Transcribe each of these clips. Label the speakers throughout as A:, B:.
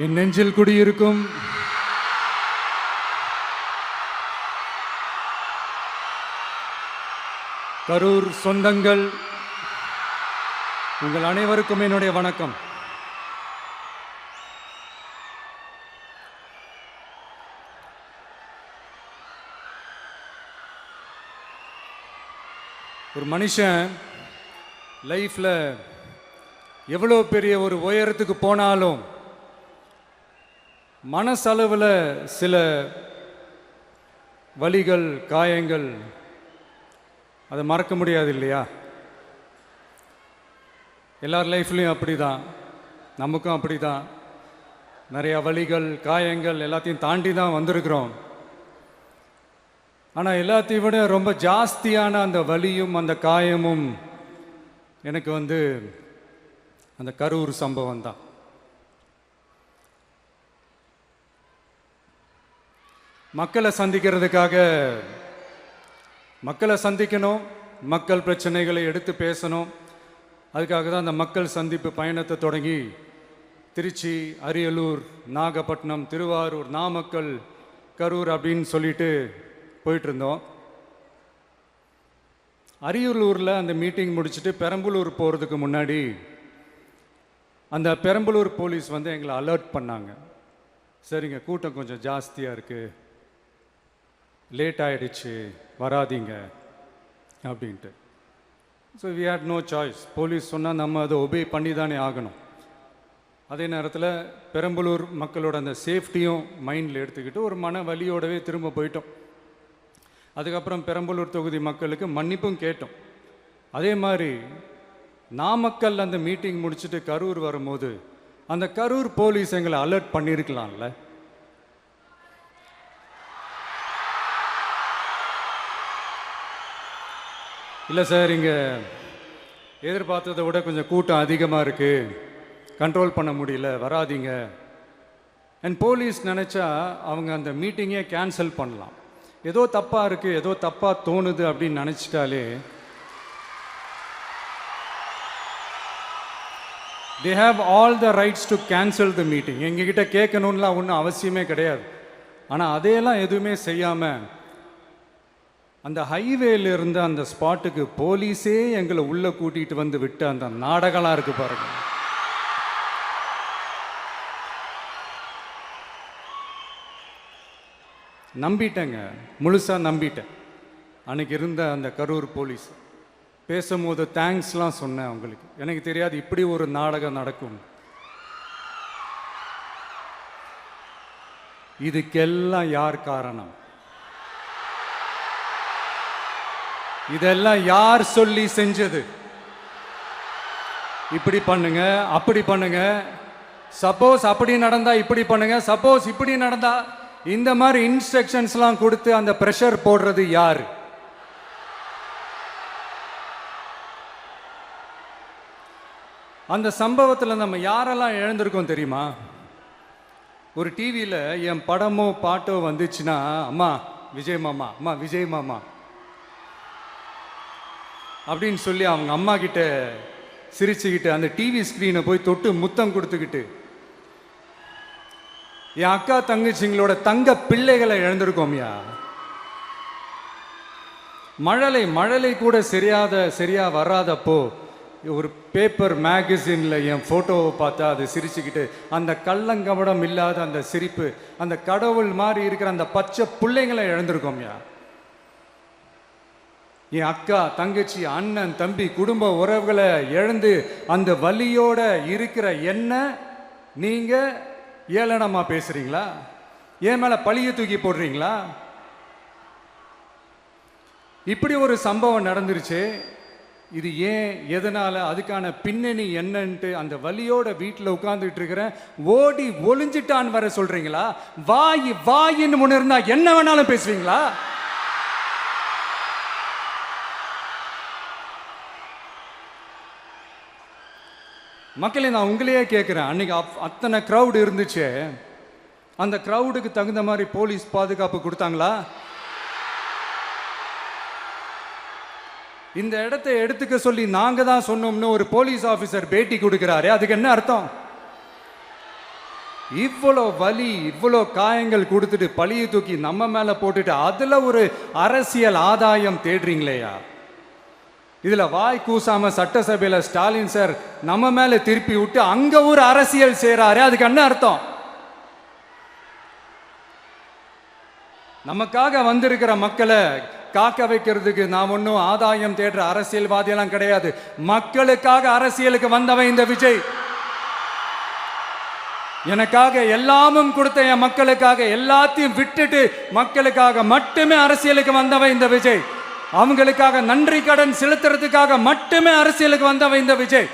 A: என் நெஞ்சில் குடியிருக்கும் கரூர் சொந்தங்கள், உங்கள் அனைவருக்கும் என்னுடைய வணக்கம். ஒரு மனுஷன் லைஃப்பில் எவ்வளோ பெரிய ஒரு உயரத்துக்கு போனாலும் மனசளவில் சில வலிகள், காயங்கள் அதை மறக்க முடியாது இல்லையா? எல்லார் லைஃப்லையும் அப்படி தான், நமக்கும் அப்படி தான். நிறையா வலிகள், காயங்கள் எல்லாத்தையும் தாண்டி தான் வந்திருக்கிறோம். ஆனால் எல்லாத்தையும் விட ரொம்ப ஜாஸ்தியான அந்த வலியும் அந்த காயமும் எனக்கு அந்த கரூர் சம்பவம் தான். மக்களை சந்திக்கணும், மக்கள் பிரச்சனைகளை எடுத்து பேசணும். அதுக்காக தான் அந்த மக்கள் சந்திப்பு பயணத்தை தொடங்கி திருச்சி, அரியலூர், நாகப்பட்டினம், திருவாரூர், நாமக்கல், கரூர் அப்படின்னு சொல்லிட்டு போயிட்டு இருந்தோம். அரியலூரில் அந்த மீட்டிங் முடிச்சுட்டு பெரம்பலூர் போகிறதுக்கு முன்னாடி அந்த பெரம்பலூர் போலீஸ் எங்களை அலர்ட் பண்ணாங்க. சரிங்க, கூட்டம் கொஞ்சம் ஜாஸ்தியாக இருக்குது, லேட் ஆகிடுச்சு, வராதிங்க அப்படின்ட்டு. So we had no choice. Police சொன்னால் நம்ம அதை ஒபே பண்ணி தானே ஆகணும். அதே நேரத்தில் பெரம்பலூர் மக்களோட அந்த சேஃப்டியும் மைண்டில் எடுத்துக்கிட்டு ஒரு மன வலியோடவே திரும்ப போயிட்டோம். அதுக்கப்புறம் பெரம்பலூர் தொகுதி மக்களுக்கு மன்னிப்பும் கேட்டோம். அதே மாதிரி நாமக்கல் அந்த மீட்டிங் முடிச்சுட்டு கரூர் வரும்போது அந்த கரூர் போலீஸ் எங்களை அலர்ட் பண்ணியிருக்கலாம்ல. இல்லை சார், இங்கே எதிர்பார்த்ததை விட கொஞ்சம் கூட்டம் அதிகமாக இருக்குது, கண்ட்ரோல் பண்ண முடியல, வராதிங்க. அண்ட் போலீஸ் நினச்சா அவங்க அந்த மீட்டிங்கே கேன்சல் பண்ணலாம். ஏதோ தப்பாக இருக்குது, ஏதோ தப்பாக தோணுது அப்படின்னு நினச்சிட்டாலே they have all the rights to cancel the meeting. எங்ககிட்ட கேட்கணும்லாம் ஒன்றும் அவசியமே கிடையாது. ஆனால் அதையெல்லாம் எதுவுமே செய்யாமல் அந்த ஹைவேல இருந்து அந்த ஸ்பாட்டுக்கு போலீஸே எங்களை உள்ளே கூட்டிகிட்டு வந்து விட்டு அந்த நாடகம்லாம் இருக்கு பாருங்க. நம்பிட்டேங்க, முழுசாக நம்பிட்டேன். அன்னைக்கு இருந்த அந்த கரூர் போலீஸ் பேசும்போது தேங்க்ஸ்லாம் சொன்னேன் அவங்களுக்கு. எனக்கு தெரியாது இப்படி ஒரு நாடகம் நடக்கும். இதுக்கெல்லாம் யார் காரணம்? இதெல்லாம் யார் சொல்லி செஞ்சது? இப்படி பண்ணுங்க, அப்படி பண்ணுங்க, சப்போஸ் அப்படி நடந்தா இப்படி பண்ணுங்க, சப்போஸ் இப்படி நடந்தா இந்த மாதிரி இன்ஸ்ட்ரக்ஷன்ஸ்லாம் கொடுத்து அந்த ப்ரெஷர் போடுறது யார்? அந்த சம்பவத்தில் நம்ம யாரெல்லாம் இழந்திருக்கோம் தெரியுமா? ஒரு டிவியில் என் படமோ பாட்டோ வந்துச்சுன்னா, அம்மா விஜய் மாமா, அம்மா விஜய் மாமா அப்படின்னு சொல்லி அவங்க அம்மா கிட்ட சிரிச்சுக்கிட்டு அந்த டிவி ஸ்க்ரீனை போய் தொட்டு முத்தம் கொடுத்துக்கிட்டு என் அக்கா தங்கச்சிங்களோட தங்க பிள்ளைகளை இழந்திருக்கோம்யா. மழலை கூட சரியா வராதப்போ ஒரு பேப்பர் மேகசினில் என் ஃபோட்டோவை பார்த்தா அது சிரிச்சுக்கிட்டு அந்த கள்ளங்கபடம் இல்லாத அந்த சிரிப்பு, அந்த கடவுள் மாதிரி இருக்கிற அந்த பச்சை பிள்ளைங்களை இழந்திருக்கோம்யா. என் அக்கா, தங்கச்சி, அண்ணன், தம்பி, குடும்ப உறவுகளை இழந்து அந்த வலியோட இருக்கிற என்ன நீங்க ஏளனமா பேசுறீங்களா? என் மேல பழிய தூக்கி போடுறீங்களா? இப்படி ஒரு சம்பவம் நடந்துருச்சு. இது ஏன், எதனால, அதுக்கான பின்னணி என்னன்ட்டு அந்த வலியோட வீட்டில் உட்கார்ந்துட்டு இருக்கிறேன். ஓடி ஒளிஞ்சிட்டான்னு வர சொல்றீங்களா? வாயின்னு முன்ன இருந்தா என்ன வேணாலும் பேசுவீங்களா? மக்களே, நான் உங்களையே கேட்குறேன். அன்னைக்கு அத்தனை க்ரௌடு இருந்துச்சு, அந்த க்ரௌடுக்கு தகுந்த மாதிரி போலீஸ் பாதுகாப்பு கொடுத்தாங்களா? இந்த இடத்தை எடுத்துக்க சொல்லி நாங்க தான் சொன்னோம்னு ஒரு போலீஸ் ஆபீசர் பேட்டி கொடுக்கிறாரு. அதுக்கு என்ன அர்த்தம்? இவ்வளோ வலி, இவ்வளோ காயங்கள் கொடுத்துட்டு பழியை தூக்கி நம்ம மேல போட்டுட்டு அதுல ஒரு அரசியல் ஆதாயம் தேடுறீங்களேயா? இதுல வாய் கூசாம சட்டசபையில ஸ்டாலின் சார் நம்ம மேல திருப்பி விட்டு அங்க ஒரு அரசியல் செய்றாரு. அதுக்கு என்ன அர்த்தம்? நமக்காக வந்திருக்கிற மக்களை காக்க வைக்கிறதுக்கு நான் ஒன்றும் ஆதாயம் தேடுற அரசியல்வாதியெல்லாம் கிடையாது. மக்களுக்காக அரசியலுக்கு வந்தவன் இந்த விஜய். எனக்காக எல்லாமும் கொடுத்த என் மக்களுக்காக எல்லாத்தையும் விட்டுட்டு மக்களுக்காக மட்டுமே அரசியலுக்கு வந்தவன் இந்த விஜய். அவங்களுக்காக நன்றி கடன் செலுத்துறதுக்காக மட்டுமே அரசியலுக்கு வந்தவன் இந்த விஜய்.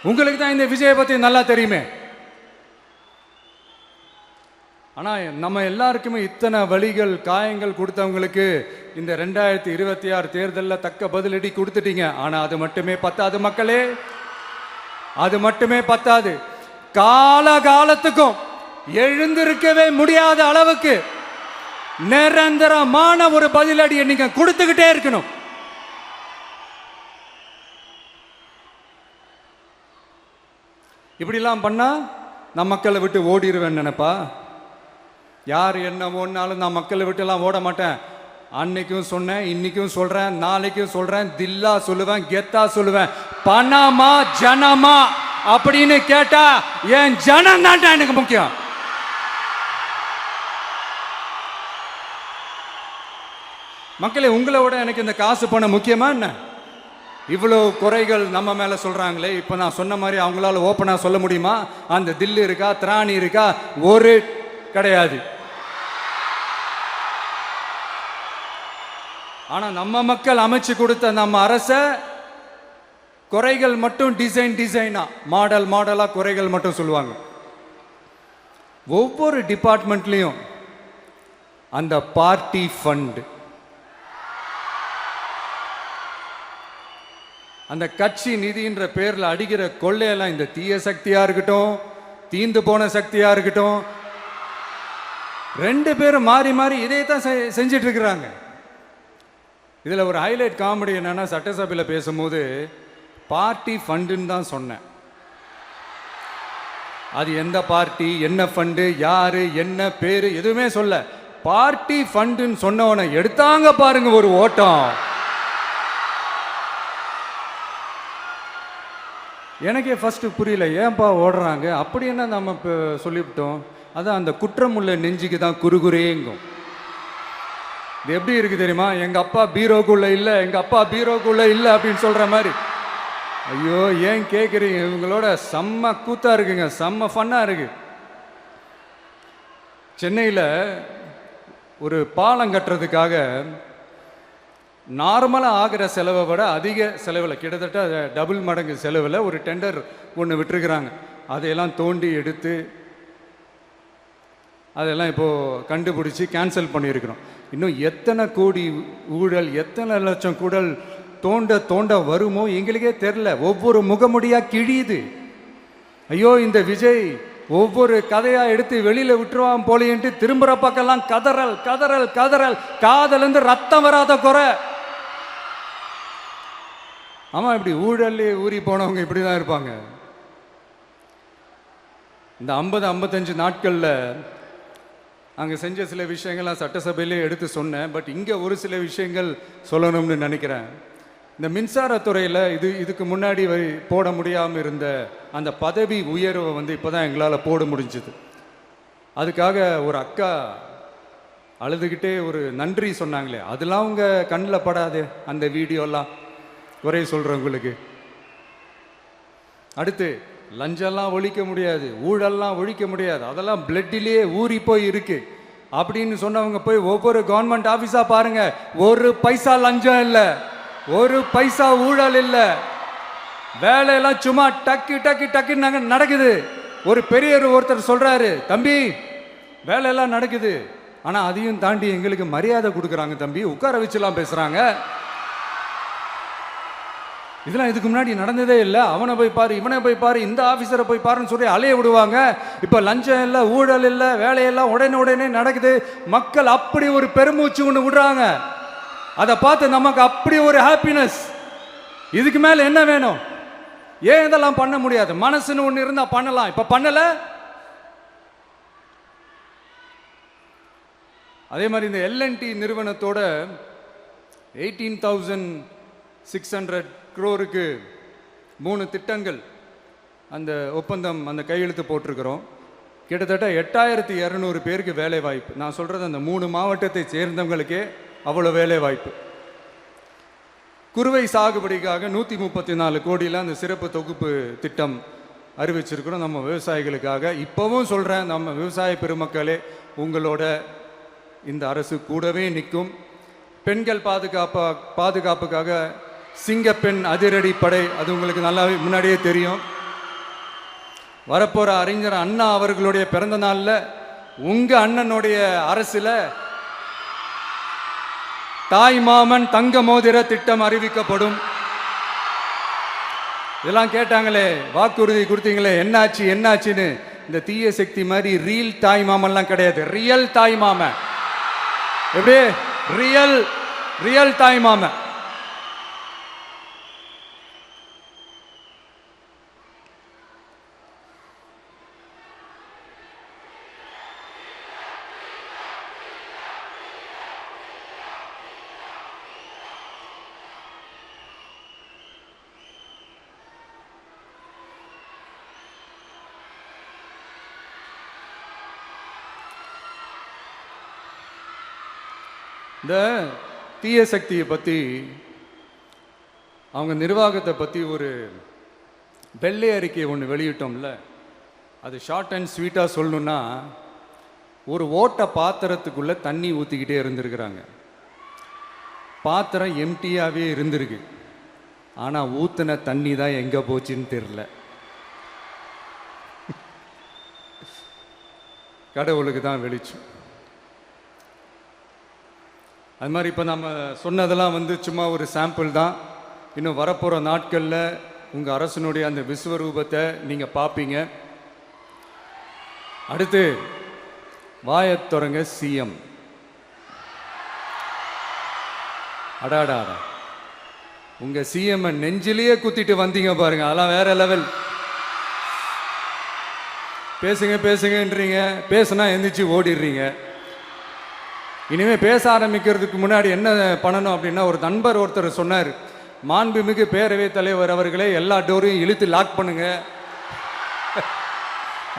A: உங்களுக்கு தான் இந்த விஜயை பத்தி நல்லா தெரியுமே. ஆனா நம்ம எல்லாருக்குமே இத்தனை வலிகள் காயங்கள் கொடுத்தவங்களுக்கு இந்த 2026 தேர்தலில் தக்க பதிலடி கொடுத்துட்டீங்க. ஆனா அது மட்டுமே பத்தாது மக்களே, அது மட்டுமே பத்தாது. காலகாலத்துக்கும் எழுந்திருக்கவே முடியாத அளவுக்கு நிரந்தரமான ஒரு பதிலடியை நீங்க கொடுத்துக்கிட்டே இருக்கணும். இப்படிலாம் பண்ணா நான் மக்களை விட்டு ஓடிடுவேன் நினைப்பா? யார் என்ன ஓடினாலும் நான் மக்களை விட்டு எல்லாம் ஓட மாட்டேன். அன்னைக்கும் சொன்னேன், இன்னைக்கும் சொல்றேன், நாளைக்கும் சொல்றேன், தில்லா சொல்லுவேன், கெத்தா சொல்லுவேன். பணமா ஜனமா அப்படின்னு கேட்டா என் ஜனம் தான் எனக்கு முக்கியம். மக்களே, உங்களை விட எனக்கு இந்த காசு பணம் முக்கியமா என்ன? இவ்வளோ குறைகள் நம்ம மேல சொல்றாங்களே, இப்ப நான் சொன்ன மாதிரி அவங்களால ஓப்பனா சொல்ல முடியுமா? அந்த தில்லு இருக்கா, திராணி இருக்கா? ஒரு கிடையாது. ஆனா நம்ம மக்கள் அமைச்சு கொடுத்த நம்ம அரச குறைகள் மட்டும் டிசைனா மாடலா குறைகள் மட்டும் சொல்லுவாங்க. ஒவ்வொரு டிபார்ட்மெண்ட்லயும் அந்த பார்ட்டி ஃபண்ட், அந்த கட்சி நிதின்ற பேர்ல அடிக்கிற கொள்ளையெல்லாம் இந்த தீய சக்தியா இருக்கட்டும், தீந்து போன சக்தியா இருக்கட்டும், ரெண்டு பேரும் மாறி மாறி இதே தான் செஞ்சிட்டு இருக்கிறாங்க. இதுல ஒரு ஹைலைட் காமெடி என்னன்னா, சட்டசபையில் பேசும்போது பார்ட்டி ஃபண்டுன்னு தான் சொன்னேன். அது எந்த பார்ட்டி, என்ன ஃபண்டு, யாரு, என்ன பேரு எதுவுமே சொல்ல. பார்ட்டி ஃபண்டுன்னு சொன்னவனை எடுத்தாங்க பாருங்க ஒரு ஓட்டம். எனக்கே ஃபர்ஸ்ட் புரியல, ஏன்பா ஓடுறாங்க? அப்படி என்ன நம்ம இப்போ சொல்லிவிட்டோம்? அதான் அந்த குற்றம் உள்ள நெஞ்சுக்கு தான் குறுகுறேங்கும். இது எப்படி இருக்கு தெரியுமா? எங்க அப்பா பீரோக்குள்ள இல்லை, எங்க அப்பா பீரோக்குள்ள இல்லை அப்படின்னு சொல்ற மாதிரி. ஐயோ, ஏன் கேட்குறீங்க? இவங்களோட செம்ம கூத்தா இருக்குங்க, செம்ம ஃபன்னா இருக்கு. சென்னையில் ஒரு பாலம் கட்டுறதுக்காக நார்மலாக ஆகிற செலவை விட அதிக செலவில், கிட்டத்தட்ட டபுள் மடங்கு செலவில் ஒரு டெண்டர் ஒன்று விட்டுருக்குறாங்க. அதையெல்லாம் தோண்டி எடுத்து அதெல்லாம் இப்போது கண்டுபிடிச்சி கேன்சல் பண்ணியிருக்கிறோம். இன்னும் எத்தனை கோடி ஊழல், எத்தனை லட்சம் கூடல் தோண்ட வருமோ எங்களுக்கே தெரில. ஒவ்வொரு முகமுடியாக கிழியுது. ஐயோ, இந்த விஜய் ஒவ்வொரு கதையா எடுத்து வெளியில விட்டுருவான் போலேன்ட்டு திரும்புற பக்கம்லாம் கதறல் கதறல் கதறல். காதலேருந்து ரத்தம் வராத குறை. ஆமா, இப்படி ஊழல்லே ஊறி போனவங்க இப்படிதான் இருப்பாங்க. இந்த 50-55 நாட்கள்ல அங்க செஞ்ச சில விஷயங்கள்லாம் சட்டசபையிலே எடுத்து சொன்னேன். பட் இங்க ஒரு சில விஷயங்கள் சொல்லணும்னு நினைக்கிறேன். இந்த மின்சாரத்துறையில் இதுக்கு முன்னாடி போட முடியாமல் இருந்த அந்த பதவி உயர்வை இப்போ தான் எங்களால் போட முடிஞ்சுது. அதுக்காக ஒரு அக்கா அழுதுகிட்டே ஒரு நன்றி சொன்னாங்களே, அதெல்லாம் அவங்க கண்ணில் படாது அந்த வீடியோலாம், குறை சொல்கிறவங்களுக்கு. அடுத்து லஞ்சம்லாம் ஒழிக்க முடியாது, ஊழல்லாம் ஒழிக்க முடியாது, அதெல்லாம் பிளட்டிலேயே ஊறி போய் இருக்கு அப்படின்னு சொன்னவங்க போய் ஒவ்வொரு கவர்மெண்ட் ஆஃபீஸாக பாருங்க, ஒரு பைசா லஞ்சம் இல்லை, ஒரு பைசா ஊழல் இல்லை, வேலையெல்லாம் சும்மா டக்கு டக்கு டக்குன்னு நடக்குது. ஒரு பெரியவர் ஒருத்தர் சொல்றாரு, தம்பி வேலையெல்லாம் நடக்குது, ஆனா அதையும் தாண்டி எங்களுக்கு மரியாதை கொடுக்குறாங்க தம்பி, உட்கார வச்சுலாம் பேசுறாங்க. இதெல்லாம் இதுக்கு முன்னாடி நடந்ததே இல்லை. அவனை போய் பாரு, இவனை போய் பாரு, இந்த ஆஃபீஸரை போய் பாருன்னு சொல்லி அலைய விடுவாங்க. இப்போ லஞ்சம் இல்லை, ஊழல் இல்லை, வேலையெல்லாம் உடனே நடக்குது. மக்கள் அப்படி ஒரு பெருமூச்சு ஒன்று விடுறாங்க. அதை பார்த்து நமக்கு அப்படி ஒரு ஹாப்பினஸ். இதுக்கு மேல என்ன வேணும்? ஏன் இதெல்லாம் பண்ண முடியாது? மனசுன்னு ஒன்று இருந்தா பண்ணலாம். இப்ப பண்ணல, அதே மாதிரி இந்த எல்என்டி நிறுவனத்தோட 18,600 crore-க்கு 3 திட்டங்கள் அந்த ஒப்பந்தம் அந்த கையெழுத்து போட்டிருக்கிறோம். கிட்டத்தட்ட 8,200 பேருக்கு வேலை வாய்ப்பு. நான் சொல்கிறது அந்த 3 மாவட்டத்தை சேர்ந்தவங்களுக்கே அவ்வளோ வேலை வாய்ப்பு. குறுவை சாகுபடிக்காக 134 கோடியில் அந்த சிறப்பு தொகுப்பு திட்டம் அறிவிச்சிருக்கிறோம் நம்ம விவசாயிகளுக்காக. இப்போவும் சொல்கிறேன், நம்ம விவசாய பெருமக்களே, உங்களோட இந்த அரசு கூடவே நிற்கும். பெண்கள் பாதுகாப்புக்காக சிங்கப்பெண் அதிரடி படை, அது உங்களுக்கு நல்லா முன்னாடியே தெரியும். வரப்போகிற அறிஞர் அண்ணா அவர்களுடைய பிறந்த நாளில் உங்கள் அண்ணனுடைய அரசில் தாய் மாமன் தங்க மோதிர திட்டம் அறிவிக்கப்படும். இதெல்லாம் கேட்டாங்களே, வாக்குறுதி கொடுத்தீங்களே, என்னாச்சு என்னாச்சுன்னு. இந்த தீய சக்தி மாதிரி ரீல் தாய் மாமன்லாம் கிடையாது, ரியல் தாய் மாமன். எப்படி ரியல் தாய் மாமன். இந்த தீய சக்தியை பற்றி, அவங்க நிர்வாகத்தை பற்றி ஒரு வெள்ளை அறிக்கை ஒன்று வெளியிட்டோம்ல, அது ஷார்ட் அண்ட் ஸ்வீட்டாக சொல்லணுன்னா, ஒரு ஓட்ட பாத்திரத்துக்குள்ளே தண்ணி ஊற்றிக்கிட்டே இருந்திருக்கிறாங்க. பாத்திரம் எம்டியாகவே இருந்திருக்கு, ஆனால் ஊற்றின தண்ணி தான் எங்கே போச்சுன்னு தெரில. கடவுளுக்கு தான் வெளிச்சம். அது மாதிரி இப்போ நம்ம சொன்னதெல்லாம் சும்மா ஒரு சாம்பிள் தான். இன்னும் வரப்போகிற நாட்களில் உங்கள் அரசனுடைய அந்த விஸ்வரூபத்தை நீங்கள் பார்ப்பீங்க. அடுத்து வாயத்தொடங்க சிஎம். அடாடா, உங்கள் சிஎம் நெஞ்சிலேயே குத்திட்டு வந்தீங்க பாருங்க, அதெல்லாம் வேற லெவல். பேசுங்கன்றீங்க, பேசுனா எந்திரிச்சு ஓடிடுறீங்க. இனிமேல் பேச ஆரம்பிக்கிறதுக்கு முன்னாடி என்ன பண்ணணும் அப்படின்னா, ஒரு நண்பர் ஒருத்தர் சொன்னார், மாண்புமிகு பேரவைத் தலைவர் அவர்களே, எல்லா டோரையும் இழுத்து லாக் பண்ணுங்க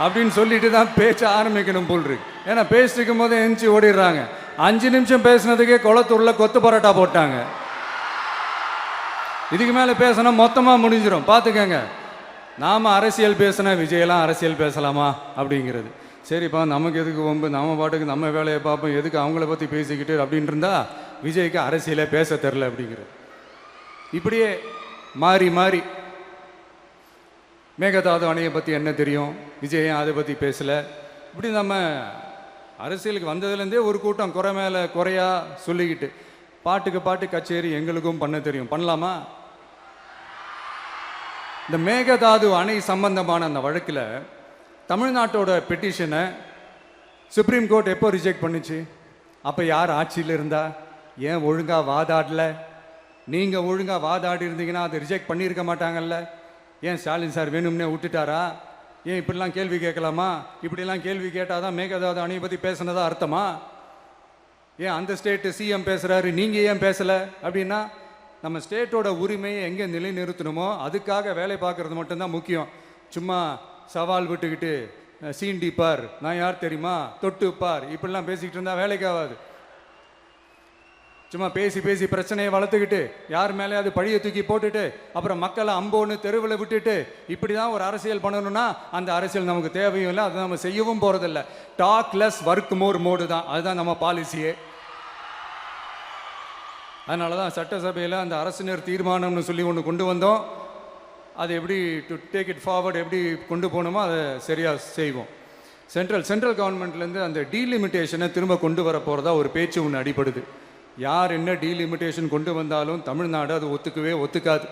A: அப்படின்னு சொல்லிட்டு தான் பேச்ச ஆரம்பிக்கணும் போல் இருக்கு. ஏன்னா பேசிருக்கும் போதே எந்திரிச்சு ஓடிடுறாங்க. 5 நிமிஷம் பேசினதுக்கே குளத்தூர்ல கொத்து பரோட்டா போட்டாங்க. இதுக்கு மேலே பேசினா மொத்தமாக முடிஞ்சிடும், பார்த்துக்கங்க. நாம் அரசியல் பேசினா விஜயெல்லாம் அரசியல் பேசலாமா அப்படிங்கிறது. சரிப்பா, நமக்கு எதுக்கு வம்பு, நம்ம பாட்டுக்கு நம்ம வேலையை பார்ப்போம், எதுக்கு அவங்கள பற்றி பேசிக்கிட்டு அப்படின்னு இருந்தால் விஜய்க்கு அரசியலே பேச தெரில அப்படிங்கிறது. இப்படியே மாறி மாறி மேகதாது அணையை பற்றி என்ன தெரியும், விஜய் அதை பற்றி பேசலை. இப்படி நம்ம அரசியலுக்கு வந்ததுலேருந்தே ஒரு கூட்டம் குறை மேலே குறையா சொல்லிக்கிட்டு, பாட்டுக்கு பாட்டு கச்சேரி எங்களுக்கும் பண்ண தெரியும், பண்ணலாமா? இந்த மேகதாது அணை சம்பந்தமான அந்த வழக்கில் தமிழ்நாட்டோட பெட்டிஷனை சுப்ரீம் கோர்ட் எப்போ ரிஜெக்ட் பண்ணுச்சு? அப்போ யார் ஆட்சியில் இருந்தா? ஏன் ஒழுங்காக வாதாடல? நீங்கள் ஒழுங்காக வாதாடி இருந்தீங்கன்னா அதை ரிஜெக்ட் பண்ணியிருக்க மாட்டாங்கல்ல. ஏன் ஸ்டாலின் சார் வேணும்னே விட்டுட்டாரா? ஏன் இப்படிலாம் கேள்வி கேட்கலாமா? இப்படிலாம் கேள்வி கேட்டால் தான் மேகதாது அணையை பற்றி பேசுனதா அர்த்தமா? ஏன் அந்த ஸ்டேட்டு சிஎம் பேசுகிறாரு, நீங்கள் ஏன் பேசலை அப்படின்னா, நம்ம ஸ்டேட்டோட உரிமையை எங்கே நிலைநிறுத்தணுமோ அதுக்காக வேலை பார்க்குறது மட்டும்தான் முக்கியம். சும்மா சவால் விட்டுக்கிட்டு சீண்டிப்பார், நான் யார் தெரியுமா, தொட்டுப்பார், இப்படிலாம் பேசிக்கிட்டு இருந்தால் வேலைக்கு ஆகாது. சும்மா பேசி பேசி பிரச்சனையை வளர்த்துக்கிட்டு யார் மேலேயாவது பழியை தூக்கி போட்டுட்டு அப்புறம் மக்களை அம்போன்னு தெருவில் விட்டுட்டு இப்படி தான் ஒரு அரசியல் பண்ணணும்னா அந்த அரசியல் நமக்கு தேவையும் இல்லை, அதை நம்ம செய்யவும் போகிறதில்ல. Talk less work more mode தான், அதுதான் நம்ம பாலிசியே. அதனால தான் சட்டசபையில் அந்த அரசினர் தீர்மானம்னு சொல்லி ஒன்று கொண்டு வந்தோம். அது எப்படி டு டேக் இட் ஃபார்வர்ட், எப்படி கொண்டு போகணுமோ அதை சரியாக செய்வோம். சென்ட்ரல் கவர்மெண்ட்லேருந்து அந்த டீலிமிட்டேஷனை திரும்ப கொண்டு வர போகிறதா ஒரு பேச்சு ஒன்று அடிபடுது. யார் என்ன டீலிமிட்டேஷன் கொண்டு வந்தாலும் தமிழ்நாடு அது ஒத்துக்காது.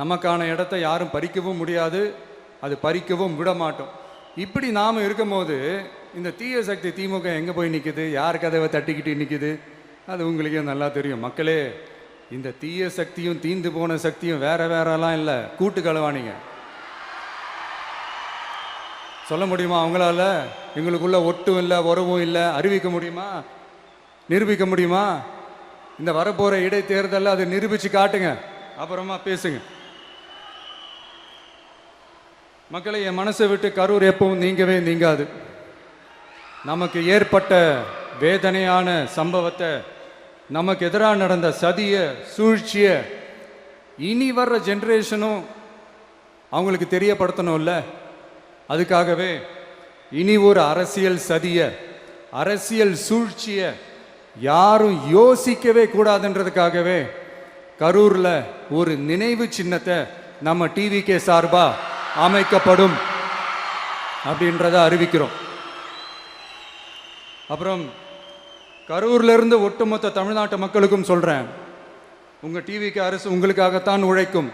A: நமக்கான இடத்த யாரும் பறிக்கவும் முடியாது, அது பறிக்கவும் விட மாட்டோம். இப்படி நாம் இருக்கும்போது இந்த தீய சக்தி திமுக எங்கே போய் நிற்குது, யார் கதவை தட்டிக்கிட்டு நிற்குது, அது உங்களுக்கே நல்லா தெரியும். மக்களே, இந்த தீய சக்தியும் தீந்து போன சக்தியும் வேறலாம் இல்லை, கூட்டு களவாணிங்க. சொல்ல முடியுமா அவங்களால? எங்களுக்குள்ள ஒட்டும் இல்லை, உறவும் இல்லை, அறிவிக்க முடியுமா? நிரூபிக்க முடியுமா? இந்த வரப்போகிற இடைத்தேர்தலில் அதை நிரூபித்து காட்டுங்க, அப்புறமா பேசுங்க. மக்களை, என் மனசை விட்டு கரூர் எப்பவும் நீங்கவே நீங்காது. நமக்கு ஏற்பட்ட வேதனையான சம்பவத்தை, நமக்கு எதிராக நடந்த சதிய சூழ்ச்சிய இனி வர்ற ஜென்ரேஷனும் அவங்களுக்கு தெரியப்படுத்தணும்ல. அதுக்காகவே இனி ஒரு அரசியல் சதிய, அரசியல் சூழ்ச்சிய யாரும் யோசிக்கவே கூடாதுன்றதுக்காகவே கரூர்ல ஒரு நினைவு சின்னத்தை நம்ம டிவிகே சார்பா அமைக்கப்படும் அப்படின்றத அறிவிக்கிறோம். அப்புறம் கரூர்ல இருந்து ஒட்டுமொத்த தமிழ்நாட்டு மக்களுக்கும் சொல்றேன், உங்க டிவிகே அரசு உங்களுக்காகத்தான் உழைக்கும்.